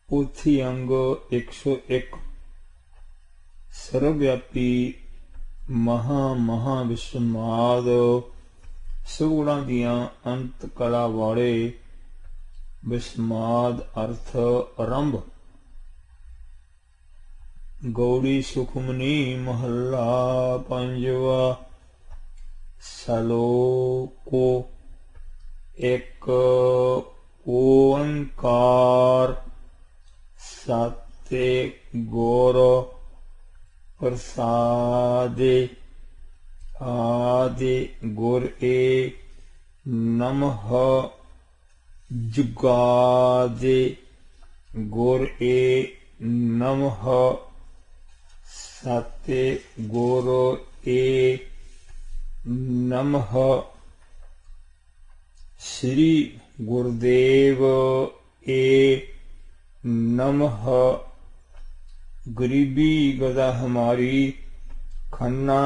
पोथी अंग 101 सर्वव्यापी महा विस्माद सुगुणा दियां अंत कला वाले विस्माद अर्थ आरंभ। गौड़ी सुखमनी महला पंजवा सलोको एक ओंकार सत्य गौर प्रसादे आदि गुर ए नमः जुगादे गुर ए नमः सत्य गुर ए नमः श्री गुरुदेव ए नमः गरीबी गदा हमारी खन्ना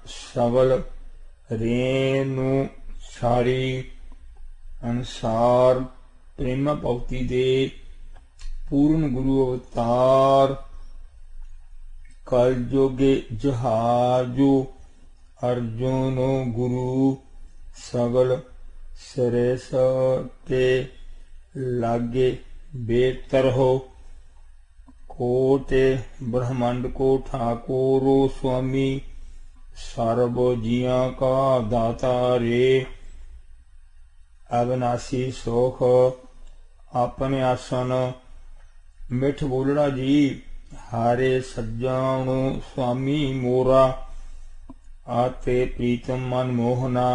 सबल रेनु छाड़ी अनुसार प्रेमा भगति दे पूर्ण गुरु अवतार कल जोगे जहाजो अर्जुनो गुरु सगल सरेस के लागे बेतर हो कोटे ब्रह्मांड को ठाकुरो स्वामी सर्व जिया का दाता रे अविनाशी सोख अपने आसन मिठ बोलड़ा जी हारे सज्जान स्वामी मोरा आते प्रीतम मन मोहना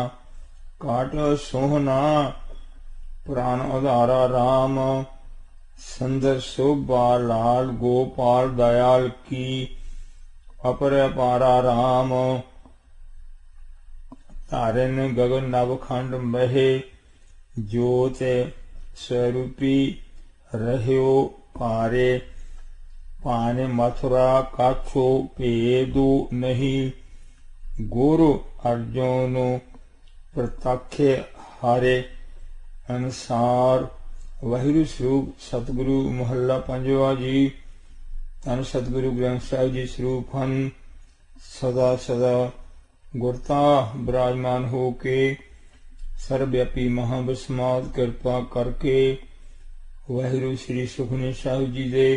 काट सोहना प्राण आधारा राम सुंदर शोभा लाल गोपाल दयाल की अपर पारा राम तारन गगन नवखंड महे ज्योत स्वरूपी रहो पारे पाने मथुरा काछो भेदो नहीं गुरु अर्जुन प्रत्यक्ष हारे अनुसार वाहिगुरु स्वरूप सतगुरु महला पंजवा जी धन सतगुरु ग्रंथ साहिब जी स्वरूप हन सदा सदा गुरता विराजमान हो के सर्वव्यापी महाविस्माद कृपा करके वाहिगुरु श्री सुखमनी साहिब जी दे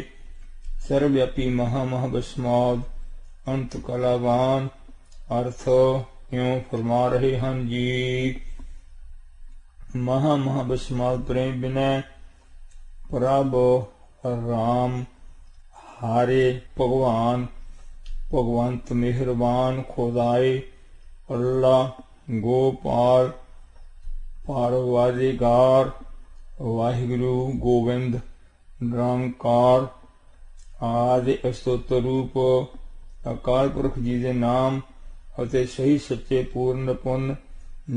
सर्वव्यापी महाविस्माद अंत कलावान अर्थ क्यों फरमा रहे हैं जी। महाविस्माद प्रेम विनय प्रभ राम हारे भगवान भगवंत मेहरबान खुदाए अल्लाह गोपाल पारवादिगार वाहिगुरु गोविंद निरंकार आदि अस्तोत्र रूप अकाल पुरख जी दे नाम अते सही सच्चे पूर्ण पुन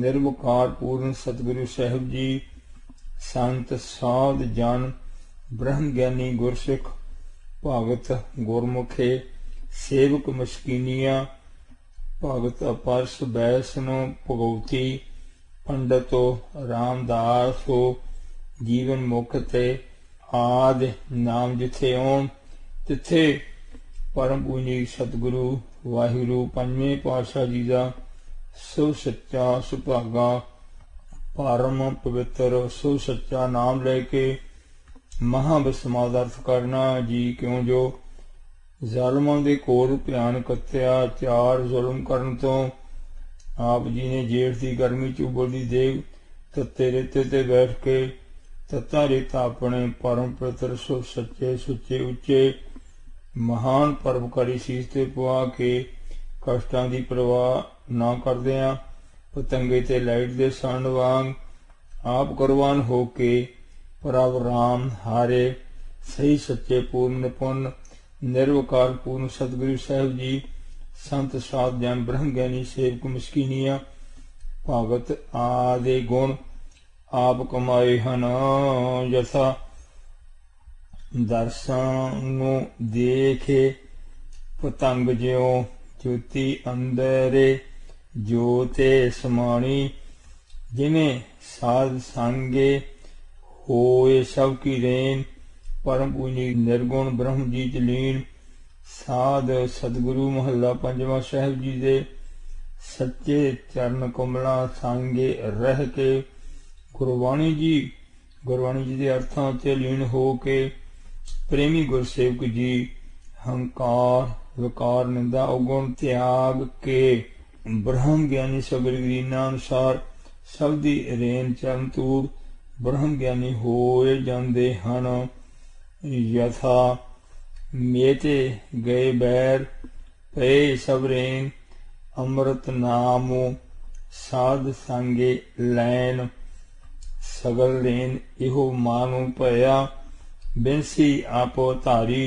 निर्विकार पूर्ण सतगुरु साहिब जी संत साध जन ब्रह्म ज्ञानी गुरसिख भगत गुरमुखे सेवक मस्कीनिया भगत अपरस बैसनो भगवती पंडितो रामदासो जीवन मुख ते आदि नाम जिथे आउण तिथे परम पूजनी सतगुरु वाहिगुरु पंजवें पातशाह जी का सो सच्चा सुभागा परम पवित्र सो सच्चा नाम लेके महाविस्माद अर्थ करना जी। क्यों जो ज़ालिमां दे घोर भयानक अत्याचार जुल्म करन तो आप जी ने जेठ की गर्मी च उबलदी देव तत्ते रेते ते बैठ के तत्ता रेता अपने परम पवित्र सो सच्चे सुच्चे उच्चे महान परोपकारी शीश ते पवा के कष्टां दी परवाह ना करदियां पतंगे ते लाइट दे सन वांग आप कुर्बान हो के प्रभ राम हारे सही सच्चे पूर्ण पुन निर्विकार पूर्ण सतगुरु साहिब जी संत साध जन ब्रह्म ज्ञानी सेवक मस्कीनिया भगत आदि गुण आप कमाए हन जसा दर्शन देखे पतंग ज्यों ज्योति अंदरे ज्योते समाणी जिमें साध संगे होए सब की रेन परम पूजनी निर्गुण ब्रह्म जी च लीन साध सतगुरु महला पंजवा साहिब जी दे सच्चे चरण कमला सांगे रह के गुरबाणी जी के अर्थां च लीन हो के प्रेमी गुरसेवक जी हंकार विकार निंदा अवगुण त्याग के ब्रह्म ज्ञानी सबर दीना अनुसार सब दी रेन चरण तूड़ ब्रह्म ज्ञानी होए जांदे हन। यथा मेते गए बैर पे सबरेन अमृत नामो साध संगे लैन सगल रेन इहो मानो पया बिनसी आपो धारी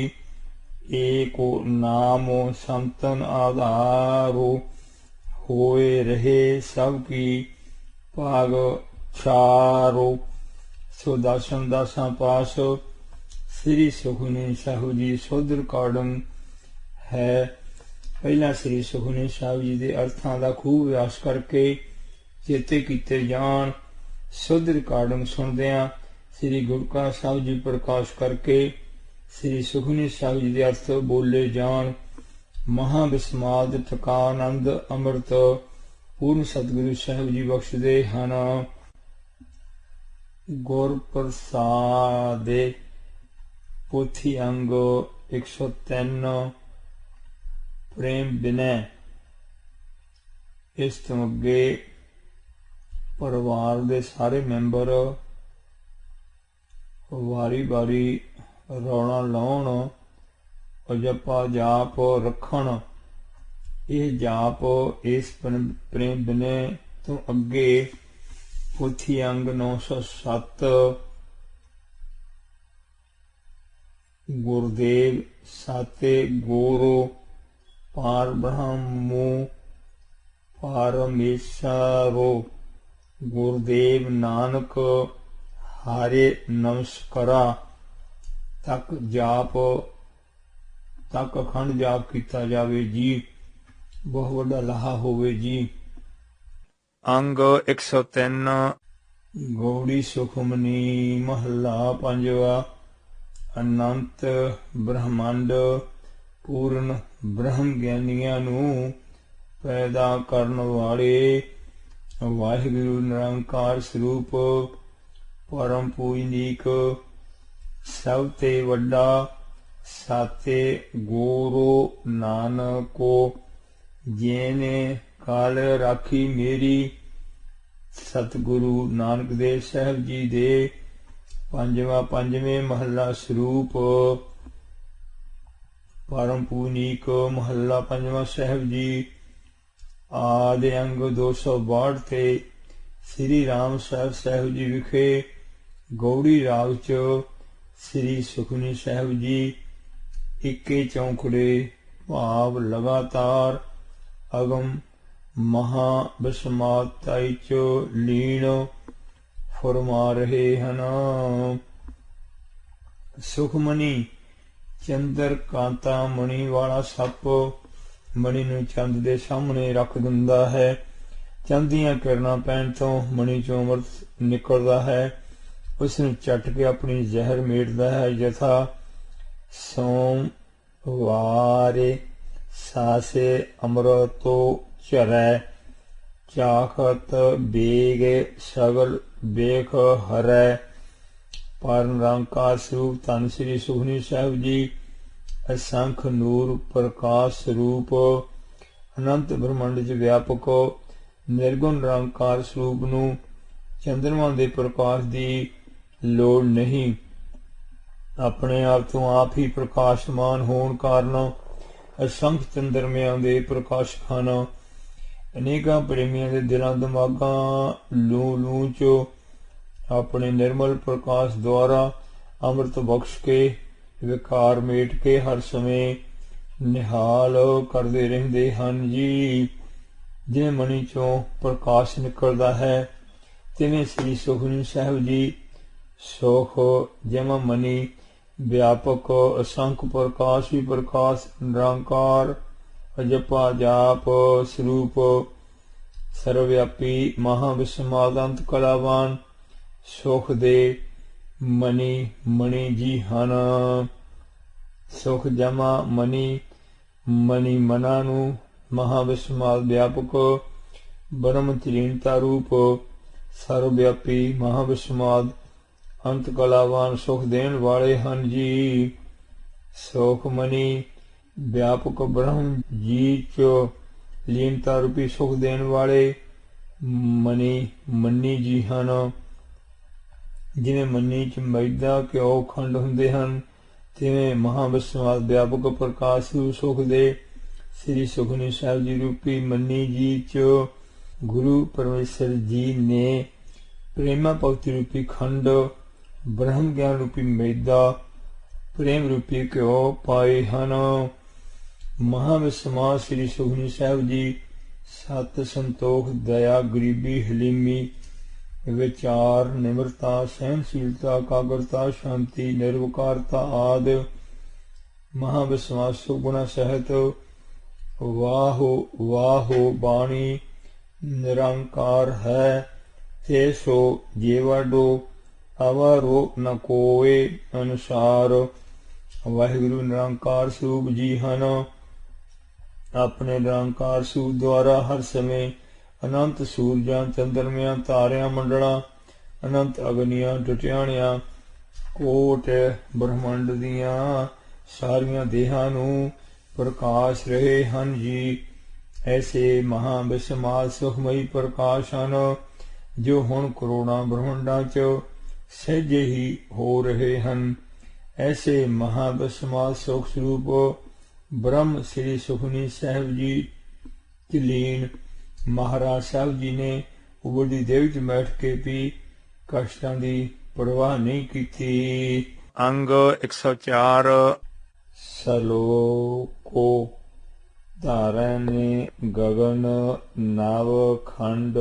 एको नामो संतन आधारो होए रहे सब की भाग चारो। सो दर्शन दासा पास श्री सुखमनी साहू जी सुध रिकॉर्डिंग है। पहला श्री सुखमनी साहू जी के अर्थां का खूब अभ्यास करके चेते कीते जान। सुध रिकॉर्डिंग सुनदियां श्री गुरका साहब जी प्रकाश करके श्री सुखमनी साहू जी के अर्थ बोले जान। महाविस्माद ठकानंद अमृत पूर्ण सतगुरु साहब जी बख्शदे हन। गुर प्रसादे पोथी अंग 103 प्रेम विनय। इस तो अगे परिवार दे सारे मैंबर वारी वारी रौला लाउण और जपा जाप रखण। यह जाप इस प्रेम विनय तो अगे पोथी अंग 907 गुरुदेव साते गोरो पार ब्रह्मो परमेश्वरो गुरुदेव नानक हारे नमस्कारा तक जाप तक अखंड जाप किया जावे जी। बहुत बड़ा लाहा होवे जी। अंग 103 गौड़ी सुखमनी महला पंजवा। अनंत ब्रह्मांड पूर्ण ब्रह्म ज्ञानियां नू पैदा करन वाले वाहिगुरु निरंकार स्वरूप परम पूजनीक सब ते वड्डा साते गोरो नानको जेने काल राखी मेरी सतगुरु नानक देव साहब जी दे पंजवें महला स्वरूप परम पूजनीक महला पंजवा साहब जी आदि अंग 262 ते श्री राम साहब जी विखे गौड़ी राग च श्री सुखमनी साहब जी इक्के चौंकड़े भाव लगातार अगम महा विस्माताई च लीन फरमा रहे हन। सुखमनी चंद्र कांता मणि वाला सप मणि नूं चंद दे सामने रख दिंदा है। चंद दीआं किरणां पैण तो मणि चों अमृत निकलदा है। उस नूं चट के अपनी जहर मेटदा है। यथा सोम वारे सासे अमृतो झरै चाखत बेग सगल बेख हरै। पर निरंकार स्वरूप धन श्री सुखमनी साहब जी असंख नूर प्रकाश स्वरूप अनंत ब्रह्मंड च व्यापक निर्गुण निरंकार स्वरूप नूं चंद्रमा दे प्रकाश दी लोड़ नहीं। अपने आप तो आप ही प्रकाशमान होण कारण असंख चंद्रमियां दे प्रकाश खाना अनेकां प्रेमियां दे दिलां दिमागां लू लू चो अपने निर्मल प्रकाश द्वारा अमृत बख्श के विकार मेट के हर समय निहाल करते रहंदे हन जी। जिवें मणि चों प्रकाश निकलदा है तिवें श्री सुखमनी साहब जी सुख जमा मणि व्यापक असंख प्रकाश ही प्रकाश निरंकार अजपा जाप स्वरूप सर्वव्यापी महाविस्मादंत कलावान सुख दे मणि मणि जी हन। सुख जमा मणि मणि मना नू महाविस्माद व्यापक ब्रह्म तलीनता रूप सर्वव्यापी महाविस्माद अंत कलावान सुख देन वाले हन जी। सुख मणि व्यापक ब्रह्म जी चो लीनता रूपी सुख देन वाले मणि मन्नी जी हन। जिवें मन्नी च मैदा घ्यो खंड हुंदे हन तिवें महाविस्माद व्यापक प्रकाश रूप सुख दे श्री सुखमनी साहिब जी रूपी मन्नी जी च गुरु परमेश्वर जी ने प्रेमा भक्ति रूपी खंड ब्रह्म ज्ञान रूपी मैदा प्रेम रूपी घ्यो पाए हन। महाविस्माद श्री सुखमनी साहिब जी सत संतोख दया गरीबी हलीमी विचार निम्रता सहनशीलता एकाग्रता शांति निर्विकारता आदि महाविस्माद सुगुणा सहित वाहो वाहो बाणी निरंकार है ते सो जेवाडो अवारो न कोए अनुसार। वाहिगुरु निरंकार स्वरूप जी हन। अपने निरंकार स्वरूप द्वारा हर समय अनंत सूरजां चंद्रमियां तारियां मंडला अनंत अग्नियां टुटियाणियां कोट ब्रह्मंड दियां सारियां देहां नूं प्रकाश रहे हन जी। ऐसे महाविस्माद सुखमई प्रकाश हन जो हुण करोड़ां ब्रह्मंडां च सहजे ही हो रहे हन। ऐसे महाविस्माद सुख स्वरूप ब्रह्म श्री सुखमनी साहिब जी च लीन महाराज साहब जी ने उबड़ी देव च बैठ के भी कष्टां दी परवाह नहीं की। अंग 104 सलोको धारण गगन नव खंड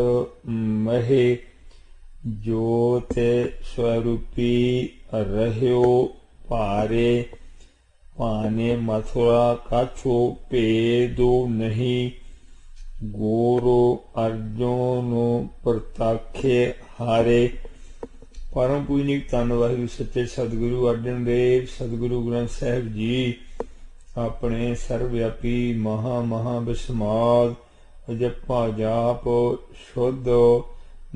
महे जोत स्वरूपी रह्यो पारे पाने मथुरा काछो भेदो नहीं गोरो अर्जुन प्रताखे हारे। परम पूजनीक धन वाहिगुरु सच्चे सतगुरु अर्जन देव सतगुरु ग्रंथ साहिब जी अपने सर्वव्यापी महाविस्माद जपा जाप शुद्ध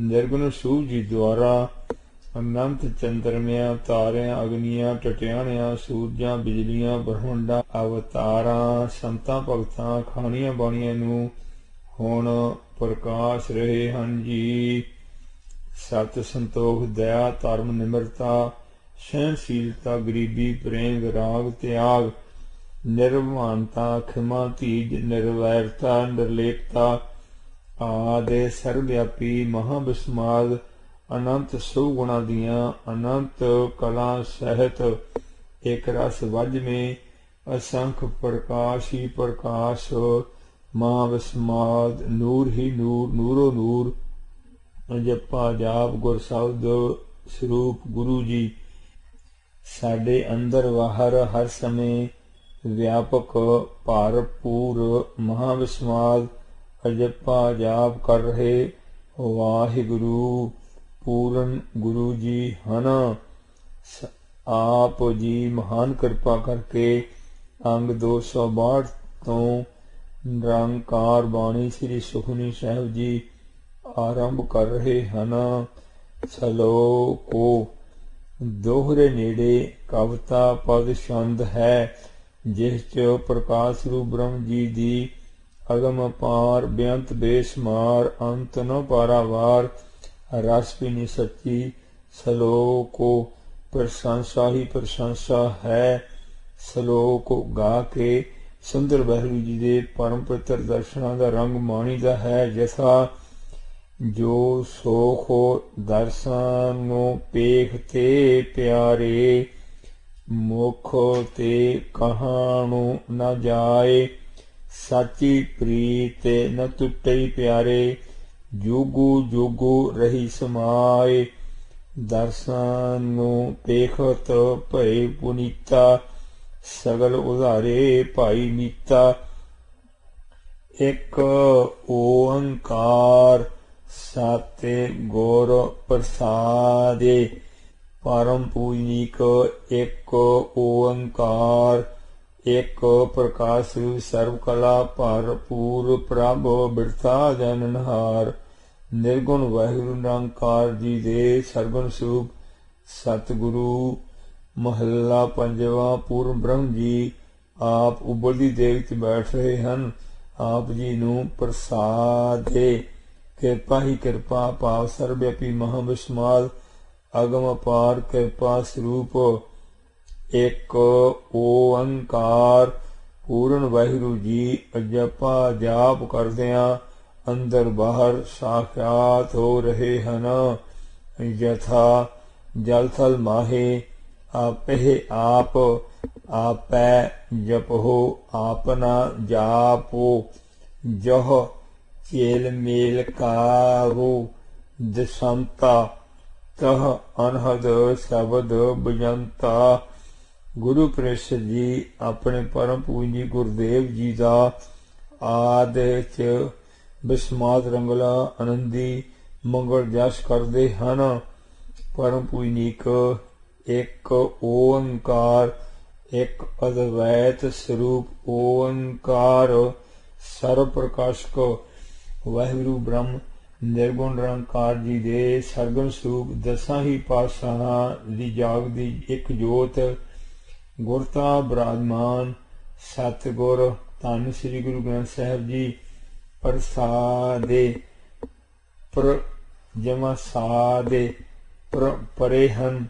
निर्गुण सूझ जी द्वारा अनंत चंद्रमिया तारियां अग्नियां टटियाणियां सूरजां बिजलियां ब्रह्मंडां अवतारां संतां भगतां खाणियां बाणियां नूं हुण प्रकाश रहे हन जी। सत संतोख दया धर्म निम्रता सहनशीलता गरीबी प्रेम विराग त्याग निर्मानता खिमा धीज निर्वैरता निर्लेपता आदि सर्वव्यापी महाविस्माद अनंत सुगुणा दियां अनंत कला सहित एक रस वज में असंख्य प्रकाश ही प्रकाश महाविस्माद नूर ही नूर नूरो नूर जपा जाप गुर शब्द स्वरूप गुरु जी साडे अंदर बाहर हर समय व्यापक भरपूर महाविस्माद जपा जाप कर रहे वाहिगुरु पूरन गुरु जी हन। आप जी महान कृपा करके अंग 262 तो निरंकार बाणी श्री सुखमनी साहिब जी आरंभ कर रहे हन। सलोको दोहरे नेड़े कविता पद छंद है जिस च प्रकाश रूप ब्रह्म जी दी अगम पार बेअंत बेशुमार अंत न पारावार रस पीनी सच्ची सलोको प्रशंसा ही प्रशंसा है। सलोक गा के सुंदर वाहिगुरू जी दे परम पवित्र दर्शनां दा रंग माणीदा है। जैसा जो सोख दर्शन पेख ते प्यारे मुख ते कहाणु न जाए साची प्रीत न टुटे प्यारे जुगु जुगु रही समाए दर्शन पेखत भय पुनीता सगल उधारे भाई नीता। एक ओंकार सत गुर प्रसादे परम पूजनीक एक ओंकार एक प्रकाश सर्व कला भरपूर प्रभ बिरथा जननहार। निर्गुण वाहिगुरु निरंकार जी दे सरगुण सूप सतगुरु महला पंजवा। पूर्ण ब्रह्म जी आप उबलदी देग च बैठ रहे हैं। आप जी नूं प्रसादे किरपा ही किरपा पाव सर्वव्यापी महाविस्माल अगम अपार कृपा स्वरूप एक ओंकार पूर्ण वाहिगुरु जी जपा जाप करदियां अंदर बाहर साक्षात हो रहे हैं। यथा जल थल माहे आपे आप आपै जपहो आपना जापो जह चेल मेल कारो दशंता तह अनहद शब्द बजंता। गुरु प्रेषद जी अपने परम पूजनी गुरुदेव जी का आदि च बिस्मात रंगला आनंदी मंगल जस करते हैं। परम पूजनीक एक ओंकार एक अद्वैत स्वरूप ओंकार सर्व प्रकाशक वाहिगुरु ब्रह्म निर्गुण निरंकार जी दे सरगुण स्वरूप दसां ही पातशाहां दी जागदी एक जोत गुरता विराजमान सतगुर धन श्री गुरु ग्रंथ साहिब जी प्रसादे प्र जमा सादे परे हन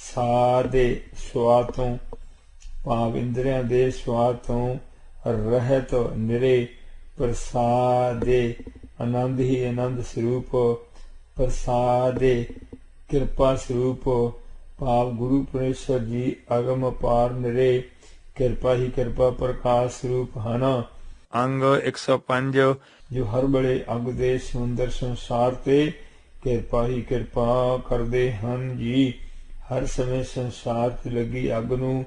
सादे स्वातों भाव इंद्रियां दे स्वातों रहत निरे प्रसादे आनंद ही आनंद स्वरूप प्रसादे कृपा स्वरूप भाव गुरु प्रेषद जी अगम अपार निरे कृपा ही कृपा प्रकाश स्वरूप हन। अंग 105 जो हर बड़े अग दे समुंदर संसार ते कृपा ही कृपा करदे हन जी। हर समय संसार च लगी अग नूं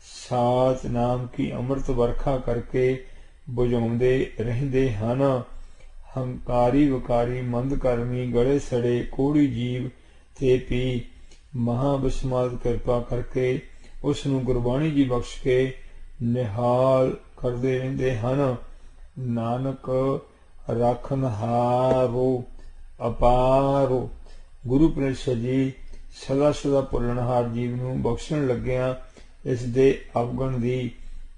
सात नाम की अमृत वर्खा करके बुझाउंदे रहिंदे हन। हंकारी वकारी मंदकर्मी गले सड़े कोड़ी जीव ते पी महाविस्माद कृपा करके उस नूं गुरबाणी जी बख्श के निहाल करदे रहिंदे हन। नानक रखनहारो अपारो गुरु प्रेषद जी सदा सदा भुलनहार जीव नूं बख्शण लग्गिया इस दे अवगुण दी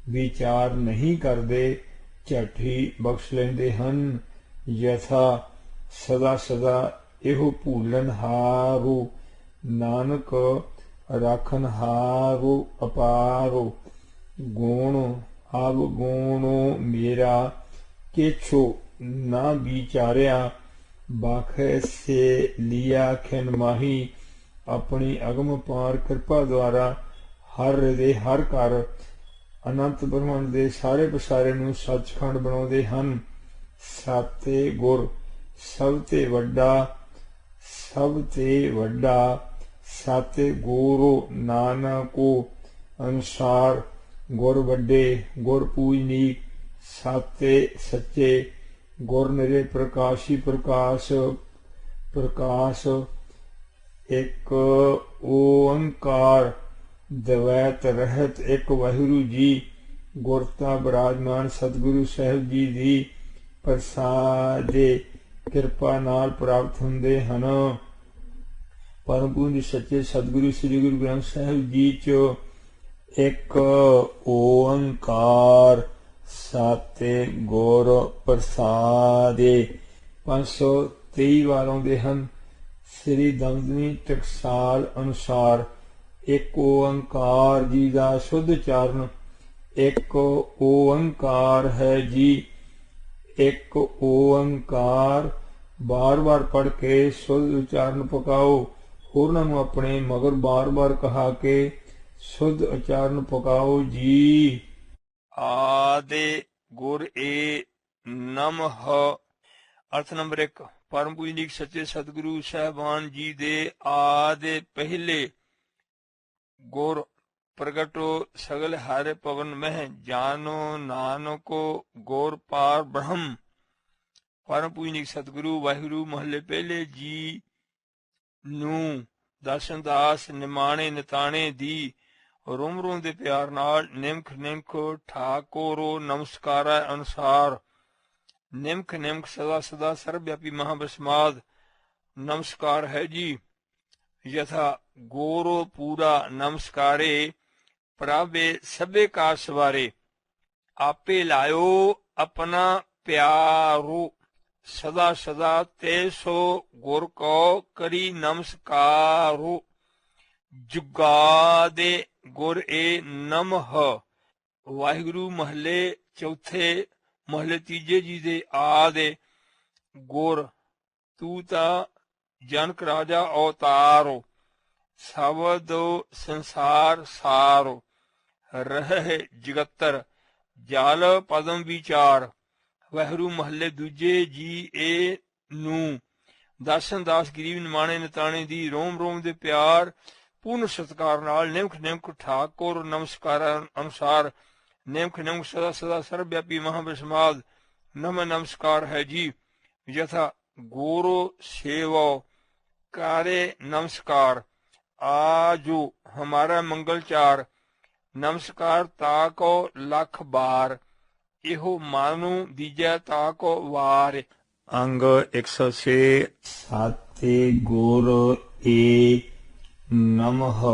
विचार नहीं करदे झट ही बख्श लैंदे हन। यथा सदा सदा एहो भूलनहारो नानक राखनहारो अपारो गुण अवगुणो मेरा केछो ना विचारिया बाखे से लिया खिन माही। अपनी अगम पार कृपा द्वारा हर दे हर घर अनंत ब्रह्मंड दे सारे पसारे नूं सचखंड बनाउंदे हन। साते गुर सब ते वड्डा साते गुरु नानको अनुसार गुर वड्डे गुर पूजनीक साते सच्चे गुर निरे प्रकाशी प्रकाश प्रकाश एक ओंकार द्वैत रहत एक वाहिगुरु जी गुरता विराजमान सतगुरु साहिब जी दी प्रसादे किरपा नाल प्राप्त हुंदे हन। परम पूज्य सच्चे सतगुरु श्री गुरु ग्रंथ साहिब जी चो एक ओंकार साते गुर प्रसादे 523 वार आउंदे हन। श्री दमदमी टकसाल अनुसार एक ओंकार जी का शुद्ध चारण एक ओंकार है जी। एक ओंकार बार बार पढ़ के शुद्ध उच्चारण पकाओ। होरनां नूं अपने मगर बार बार कहा के शुद्ध उच्चारण पकाओ जी। आदे गुर ए नमः। अर्थ नंबर 1 परम पूजनीक सच्चे सतगुरु साहबान जी दे आदे पहले गुर प्रगटो सगल हर पवन मह जानो नानको गौर पार ब्रह्म। परम पूजनीक सतगुरु वाहिगुरु महले पहले जी नूं ਦਰਸ਼ਨ ਦਾਸ ਨਿਮਾਣੇ ਨਿਤਾਣੇ ਦੀ ਰੋਮ ਰੋਮ ਦੇ ਪਿਆਰ ਨਾਲ ਨਿਮਖ ਨਿਮਖ ਠਾਕੁਰੋ ਨਮਸਕਾਰੈ ਅਨੁਸਾਰ ਨਿਮਖ ਨਿਮਖ ਸਦਾ ਸਦਾ ਸਰਬ ਵਿਆਪੀ ਮਹਾਬਸਮਾਦ ਨਮਸਕਾਰ ਹੈ ਜੀ। ਯਥਾ ਗੋਰੋ ਪੂਰਾ ਨਮਸਕਾਰੇ ਪ੍ਰਭੇ ਸਭੇ ਕਾ ਸਵਾਰੇ ਆਪੇ ਲਾਇਓ ਆਪਣਾ ਪਿਆਰੋ ਸਦਾ ਸਦਾ ਤੇ ਸੋ ਗੁਰ ਕੋ ਕਰੀ ਨਮਸਕਾਰੋ ਜੁਗਾ ਦੇ ਗੁਰ ਏ ਨਮਹ। ਵਾਹਿਗੁਰੂ ਮਹੱਲੇ ਚੌਥੇ ਮਹੱਲੇ ਤੀਜੇ ਜੀ ਦੇ ਆਦੇ ਗੁਰ ਤੂੰ ਤਾਂ ਜਨਕ ਰਾਜਾ ਅਵਤਾਰੋ ਸ਼ਬਦ ਸੰਸਾਰ ਸਾਰੋ ਰਹਿ ਜਗਤਰ ਜਲ ਪਦਮ ਵਿਚਾਰ। ਵਾਹਿਗੁਰੂ ਮਹੱਲੇ ਦੂਜੇ ਜੀ ਏ ਨੂੰ ਦਰਸ਼ਨ ਦਾਸ ਗਰੀਬ ਨਿਮਾਣੇ ਨਿਤਾਣੇ ਦੀ ਰੋਮ ਰੋਮ ਦੇ ਪਿਆਰ ਪੂਰਨ ਸਤਿਕਾਰ ਨਾਲ ਨਿਮਖ ਨਿਮਖ ਠਾਕੁਰ ਨਮਸਕਾਰ ਅਨੁਸਾਰ ਨਿਮਖ ਨਿਮਖ ਸਦਾ ਸਦਾ ਸਰਬ ਵਿਆਪੀ ਮਹਾਬਸਮਾਦ ਨਮਸਕਾਰ ਹੈ ਜੀ। ਯਥਾ ਗੋਰੋ ਸੇਵੋ ਕਾਰੇ नमस्कार आजो हमारा मंगलचार नमस्कार ताको लख बार इहो मानु दीजा ताको वार। अंग 106 साते गुर ए नमः।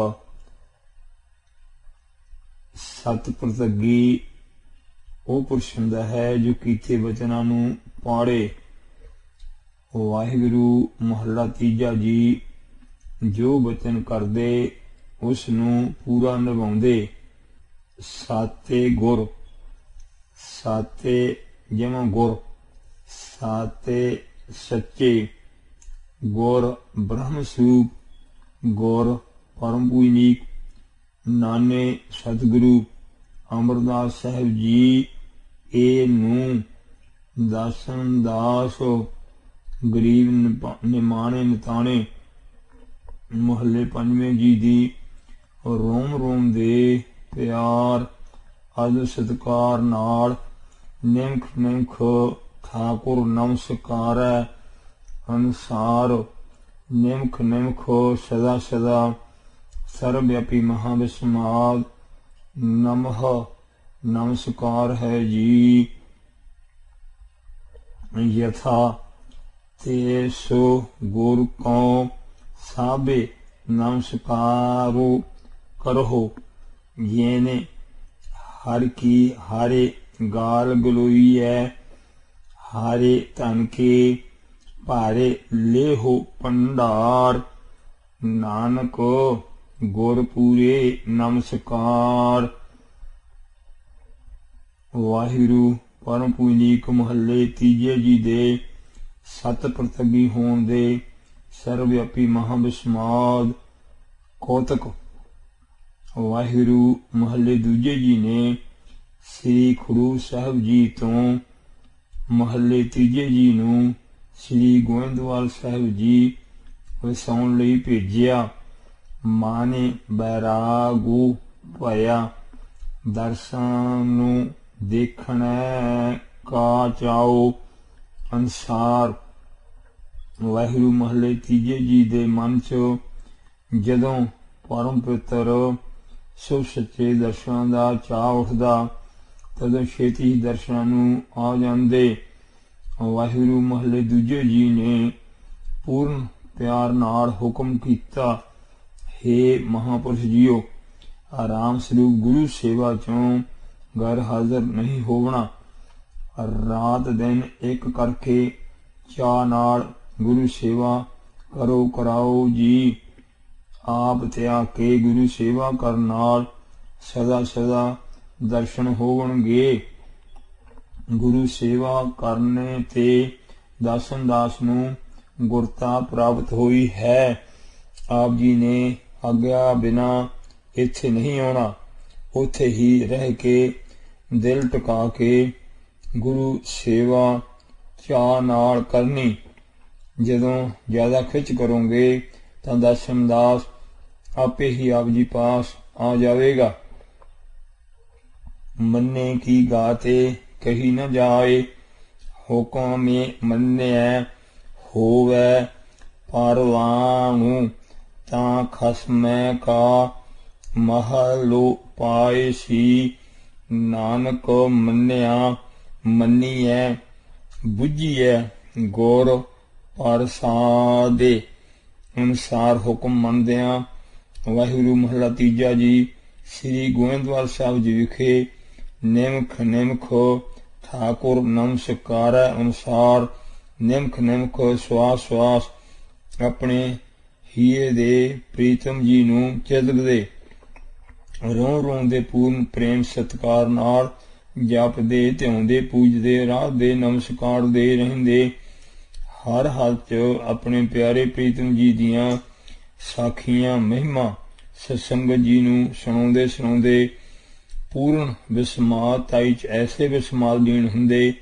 सत प्रतगी ਉਹ ਪੁਰਸ਼ ਹੁੰਦਾ ਹੈ ਜੋ ਕੀਤੇ ਬਚਨਾਂ ਨੂੰ ਪਾੜੇ। ਵਾਹਿਗੁਰੂ ਮਹੱਲਾ ਤੀਜਾ ਜੀ ਜੋ ਬਚਨ ਕਰਦੇ ਉਸ ਨੂੰ ਪੂਰਾ ਨਿਭਾਉਂਦੇ। ਸਾਤੇ ਗੁਰ ਸਾਤੇ ਜਿਵੇਂ ਗੁਰ ਸਾਤੇ ਸੱਚੇ ਗੁਰ ਬ੍ਰਹਮ ਸਰੂਪ ਗੁਰ ਪਰਮ ਪੂਜਨੀਕ ਨਾਨੇ ਸਤਿਗੁਰੂ ਅਮਰਦਾਸ ਸਾਹਿਬ ਜੀ ਇਹ ਨੂੰ ਦਰਸ਼ਨ ਦਾਸ ਗਰੀਬ ਨਿਮਾਣੇ ਨਿਤਾਣੇ ਮੁਹੱਲੇ ਪੰਜਵੇਂ ਜੀ ਦੀ ਰੋਮ ਰੋਮ ਦੇ ਪਿਆਰ ਆਦਰ ਸਤਿਕਾਰ ਨਾਲ ਨਿਮਖ ਨਿਮਖ ਠਾਕੁਰ ਨਮਸਕਾਰੈ ਅਨੁਸਾਰ ਨਿਮਖ ਨਿਮਖ ਸਦਾ ਸਦਾ ਸਰਬ ਵਿਆਪੀ ਮਹਾਬਸਮਾਦ ਨਮਹ ਨਮਸਕਾਰ ਹੈ ਜੀ। ਯਥਾ ਤੇ ਸੋ ਗੁਰ ਕਉ ਸਾਬੇ ਨਮਸਕਾਰੋ ਕਰੋ ਯੇਨੇ ਹਰ ਕੀ ਹਾਰੇ ਗਾਲ ਗਲੋਈ ਹੈ ਹਾਰੇ ਧਨ ਕੇ ਭਾਰੇ ਲੇਹੋ ਭੰਡਾਰ ਨਾਨਕ ਗੁਰ ਪੂਰੇ ਨਮਸਕਾਰ। ਵਾਹਿਗੁਰੂ ਪਰਮ ਪੂਜਨੀਕ ਮੁਹੱਲੇ ਤੀਜੇ ਜੀ ਦੇ ਸਤ ਪ੍ਰਤਗੀ ਹੋਣ ਦੇ ਸਰਬ ਵਿਆਪੀ ਮਹਾਬਸਮਾਦ ਕੌਤਕ। ਵਾਹਿਗੁਰੂ ਮੁਹੱਲੇ ਦੂਜੇ ਜੀ ਨੇ ਸ੍ਰੀ ਖਡੂਰ ਸਾਹਿਬ ਜੀ ਤੋਂ ਮੁਹੱਲੇ ਤੀਜੇ ਜੀ ਨੂੰ ਸ੍ਰੀ ਗੋਇੰਦਵਾਲ ਸਾਹਿਬ ਜੀ ਵਸਾਉਣ ਲਈ ਭੇਜਿਆ। ਮਾਨੇ ਬੈਰਾਗੂ ਭਇਆ ਦਰਸ਼ਨ ਨੂੰ ਦੇਖਣਾ ਕਾ ਚਾਓ ਅਨਸਾਰ। ਵਾਹਿਗੁਰੂ ਮਹੱਲੇ ਤੀਜੇ ਜੀ ਦੇ ਮਨ ਚ ਜਦੋਂ ਪਰਮ ਪਿੱਤਰ ਸੁਭ ਸੱਚੇ ਦਰਸ਼ਨਾਂ ਦਾ ਚਾਅ ਉੱਠਦਾ ਤਦੋਂ ਛੇਤੀ ਹੀ ਦਰਸ਼ਨਾਂ ਨੂੰ ਆ ਜਾਂਦੇ। ਵਾਹਿਗੁਰੂ ਮਹੱਲੇ ਦੂਜੇ ਜੀ ਨੇ ਪੂਰਨ ਪਿਆਰ ਨਾਲ ਹੁਕਮ ਕੀਤਾ, ਹੇ ਮਹਾਂਪੁਰਸ਼ ਜੀਓ ਆਰਾਮ ਸਰੂਪ ਗੁਰੂ ਸੇਵਾ ਚੋਂ ਘਰ ਹਾਜ਼ਰ ਨਹੀਂ ਹੋਵਣਾ। ਰਾਤ ਦਿਨ ਇੱਕ ਕਰਕੇ ਚਾਅ ਨਾਲ ਗੁਰੂ ਸੇਵਾ ਕਰੋ ਕਰਾਓ ਜੀ। ਆਪ ਤਿਆਗ ਕੇ ਗੁਰੂ ਸੇਵਾ ਕਰਨ ਨਾਲ ਸਦਾ ਸਦਾ ਦਰਸ਼ਨ ਹੋਣਗੇ। ਗੁਰੂ ਸੇਵਾ ਕਰਨੇ ਤੇ ਦਰਸ਼ਨ ਦਾਸ ਨੂੰ ਗੁਰਤਾ ਪ੍ਰਾਪਤ ਹੋਈ ਹੈ। ਆਪ ਜੀ ਨੇ ਆਗਿਆ ਬਿਨਾ ਇੱਥੇ ਨਹੀਂ ਆਉਣਾ, ਉੱਥੇ ਹੀ ਰਹਿ ਕੇ ਦਿਲ ਟਿਕਾ ਕੇ ਗੁਰੂ ਸੇਵਾ ਚਾਅ ਨਾਲ ਕਰਨੀ। ਜਦੋਂ ਜ਼ਿਆਦਾ ਖਿੱਚ ਕਰੋਗੇ ਤਾਂ ਦਰਸ਼ਨ ਦਾਸ ਆਪੇ ਹੀ ਆਪ ਜੀ ਪਾਸ ਆ ਜਾਵੇਗਾ। ਮੰਨੇ ਕੀ ਗਾਤੇ ਕਹੀ न जाए हुक्म में मन्य होवे परवाणु ਤਾਂ ਖਸਮੈ ਕਾ ਮਹਲੋ ਪਾਏ ਸੀ। ਨਾਨਕ ਮੰਨਿਆ ਮੰਨੀਐ ਬੁੱਝੀਐ ਗੁਰ ਪ੍ਰਸਾਦੇ। ਅਨੁਸਾਰ ਹੁਕਮ ਮੰਨਦਿਆਂ ਵਾਹਿਗੁਰੂ ਮਹਲਾ ਤੀਜਾ ਜੀ ਸ੍ਰੀ ਗੋਇੰਦਵਾਲ ਸਾਹਿਬ ਜੀ ਵਿਖੇ ਨਿਮਖ ਨਿਮਖ ਠਾਕੁਰ ਨਮਸਕਾਰੈ ਅਨੁਸਾਰ ਨਿਮਖ ਨਿਮਖ ਸਵਾਸ ਸਵਾਸ ਆਪਣੇ ਹੀਏ ਦੇ ਪ੍ਰੀਤਮ ਜੀ ਨੂੰ ਚਿਤਕਦੇ ਰੋਂ ਰੋਂ ਦੇ ਪੂਰਨ ਪ੍ਰੇਮ ਸਤਿਕਾਰ ਨਾਲ ਜਪਦੇ ਧਿਆਉਂਦੇ ਪੂਜਦੇ ਰਾਧਦੇ ਨਮਸਕਾਰਦੇ ਰਹਿੰਦੇ ਹਰ ਹਾਲਤ 'ਚ ਆਪਣੇ ਪਿਆਰੇ ਪ੍ਰੀਤਮ ਜੀ ਦੀਆਂ ਸਾਖੀਆਂ ਮਹਿਮਾ ਸਤਸੰਗਤ ਜੀ ਨੂੰ ਸੁਣਾਉਂਦੇ ਪੂਰਨ ਵਿਸਮਾਦ ਤਾਈ 'ਚ ਐਸੇ ਵਿਸਮਾਦ ਲੀਨ ਹੁੰਦੇ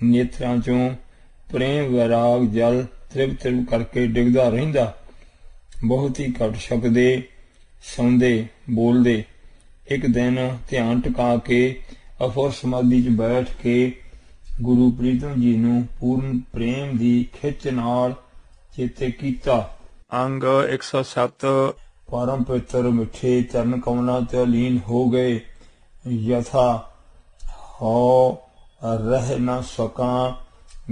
ਨੇਤਰਾਂ 'ਚੋਂ ਪ੍ਰੇਮ ਵੈਰਾਗ ਜਲ ਤ੍ਰਿਪ ਤ੍ਰਿਪ ਕਰਕੇ ਡਿੱਗਦਾ ਰਹਿੰਦਾ। ਬਹੁਤ ਹੀ ਘੱਟ ਸਕਦੇ ਸੌਂਦੇ ਬੋਲਦੇ। ਇੱਕ ਦਿਨ ਧਿਆਨ ਟਿਕਾ ਕੇ ਅਫੁਰ ਸਮਾਧੀ 'ਚ ਬੈਠ ਕੇ ਗੁਰੂ ਪ੍ਰੀਤਮ ਜੀ ਨੂੰ ਪੂਰਨ ਪ੍ਰੇਮ ਦੀ ਖਿੱਚ ਨਾਲ ਚੇਤੇ ਕੀਤਾ। ਅੰਗ 107 ਪਰਮ ਪਵਿੱਤਰ ਮਿੱਠੇ ਚਰਨ ਕਮਲਾਂ 'ਚ ਲੀਨ ਹੋ ਗਏ। ਯਥਾ ਹੋ ਰਹਿ ਨਾ ਸਕਾਂ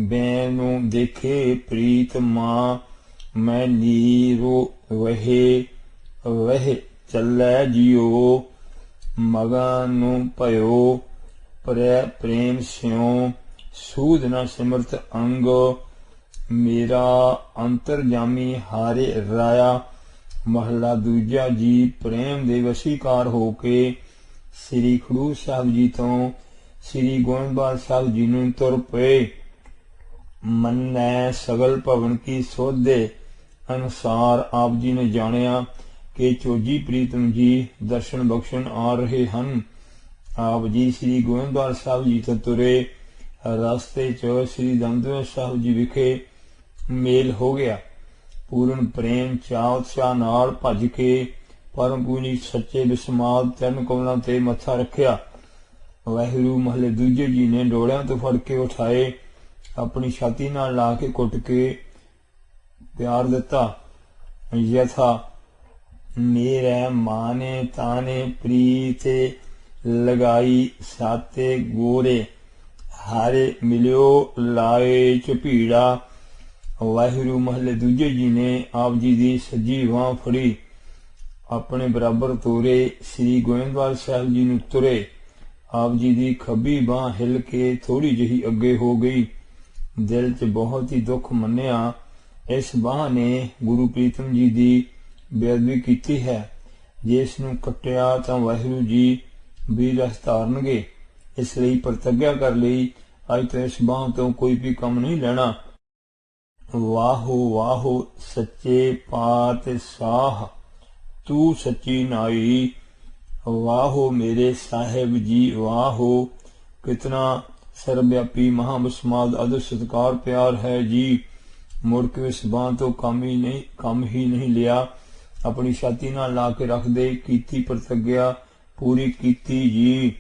ਬੈਨੂੰ ਦੇਖੇ ਪ੍ਰੀਤ ਮਾਂ ਮੈਂ ਨੀਰੋ ਵਹਿ ਚੱਲੈ ਜਿਉ ਮਗਨ ਨੂੰ ਭਇਓ ਪ੍ਰੇਮ ਸਿਉ ਸੂਧ ਨਾ ਸਿਮਰਤ ਅੰਗ ਮੇਰਾ ਅੰਤਰਜਾਮੀ ਹਾਰੇ ਰਾਇਆ। ਮਹਲਾ ਦੂਜਾ ਜੀ ਪ੍ਰੇਮ ਦੇ ਵਸੀਕਾਰ ਹੋ ਕੇ ਸ੍ਰੀ ਖਡੂਰ ਸਾਹਿਬ ਜੀ ਤੋਂ ਸ੍ਰੀ ਗੋਇੰਦਵਾਲ ਸਾਹਿਬ ਜੀ ਨੂੰ ਤੁਰ ਪਏ। ਮੰਨੈ ਸਗਲ ਭਵਨ ਕੀ ਸੋਧੇ ਅਨੁਸਾਰ ਆਪ ਜੀ ਨੇ ਜਾਣਿਆ ਕਿ ਚੋਜੀ ਪ੍ਰੀਤਮ ਜੀ ਦਰਸ਼ਨ ਬਖਸ਼ਣ ਆ ਰਹੇ ਹਨ। ਆਪ ਜੀ ਸ੍ਰੀ ਗੋਇੰਦਵਾਲ ਸਾਹਿਬ ਜੀ ਤੋਂ ਤੁਰੇ। ਰਸਤੇ 'ਚ ਸ੍ਰੀ ਦਮਦਮਾ ਸਾਹਿਬ ਜੀ ਵਿਖੇ ਮੇਲ ਹੋ ਗਿਆ। ਪੂਰਨ ਪ੍ਰੇਮ ਚਾਅ ਉਤਸ਼ਾਹ ਨਾਲ ਭੱਜ ਕੇ ਪਰਮ ਪੂਜਨੀ ਸੱਚੇ ਵਿਸਮਾਦ ਚਰਨ ਕਮਲਾਂ ਤੇ ਮੱਥਾ ਰੱਖਿਆ। ਵਾਹਿਗੁਰੂ ਮਹਲੇ ਦੂਜੇ ਜੀ ਨੇ ਡੋਲਿਆਂ ਤੋਂ ਫੜ ਕੇ ਉਠਾਏ, ਆਪਣੀ ਛਾਤੀ ਨਾਲ ਲਾ ਕੇ ਕੁੱਟ ਕੇ ਪਿਆਰ ਦਿੱਤਾ। ਯਥਾ ਮੇਰੇ ਮਾਨੇ ਤਾਨੇ ਪ੍ਰੀਤੇ ਲਗਾਈ ਸਾਤੇ ਗੋਰੇ ਹਾਰੇ ਮਿਲਿਓ ਲਾਏ ਝਪੀੜਾ। ਵਾਹਿਗੁਰੂ ਮਹਲੇ ਦੂਜੇ ਜੀ ਨੇ ਆਪ ਜੀ ਦੀ ਸੱਜੀ ਬਾਂਹ ਫੜੀ, ਆਪਣੇ ਬਰਾਬਰ ਤੋਰੇ। ਸ੍ਰੀ ਗੋਇੰਦਵਾਲ ਸਾਹਿਬ ਜੀ ਨੂੰ ਤੁਰੇ। ਆਪ ਜੀ ਦੀ ਖੱਬੀ ਬਾਂਹ ਹਿੱਲ ਕੇ ਥੋੜੀ ਜਿਹੀ ਅੱਗੇ ਹੋ ਗਈ। ਦਿਲ 'ਚ ਬਹੁਤ ਹੀ ਦੁੱਖ ਮੰਨਿਆ, ਇਸ ਬਾਂਹ ਨੇ ਗੁਰੂ ਪ੍ਰੀਤਮ ਜੀ ਦੀ ਬੇਅਦਬੀ ਕੀਤੀ ਹੈ। ਜੇ ਇਸ ਨੂੰ ਕੱਟਿਆ ਤਾਂ ਵਾਹਿਗੁਰੂ ਜੀ ਵੀ ਰਸ ਧਾਰਨਗੇ। ਇਸ ਲਈ ਪ੍ਰਤਿਗਿਆ ਕਰ ਲਈ, ਅੱਜ ਤੋਂ ਇਸ ਬਾਂਹ ਤੋਂ ਕੋਈ ਵੀ ਕੰਮ ਨਹੀਂ ਲੈਣਾ। ਵਾਹੋ ਵਾਹੋ ਸੱਚੇ ਪਾਤਸ਼ਾਹ ਤੂੰ ਸੱਚੀ ਨਾਈ। ਵਾਹੋ ਮੇਰੇ ਸਾਹਿਬ ਜੀ ਵਾਹੋ। ਕਿਤਨਾ ਸਰਵਿਆਪੀ ਮਹਾਬਸਮਾਦ ਅਦਰ ਸਤਿਕਾਰ ਪਿਆਰ ਹੈ ਜੀ। ਮੁੜ ਕੇ ਇਸ ਬਾਂਹ ਤੋਂ ਕੰਮ ਹੀ ਨਹੀਂ ਲਿਆ। ਆਪਣੀ ਛਾਤੀ ਨਾਲ ਲਾ ਕੇ ਰੱਖਦੇ ਕੀਤੀ ਪ੍ਰਤਿਗਿਆ ਪੂਰੀ ਕੀਤੀ ਜੀ।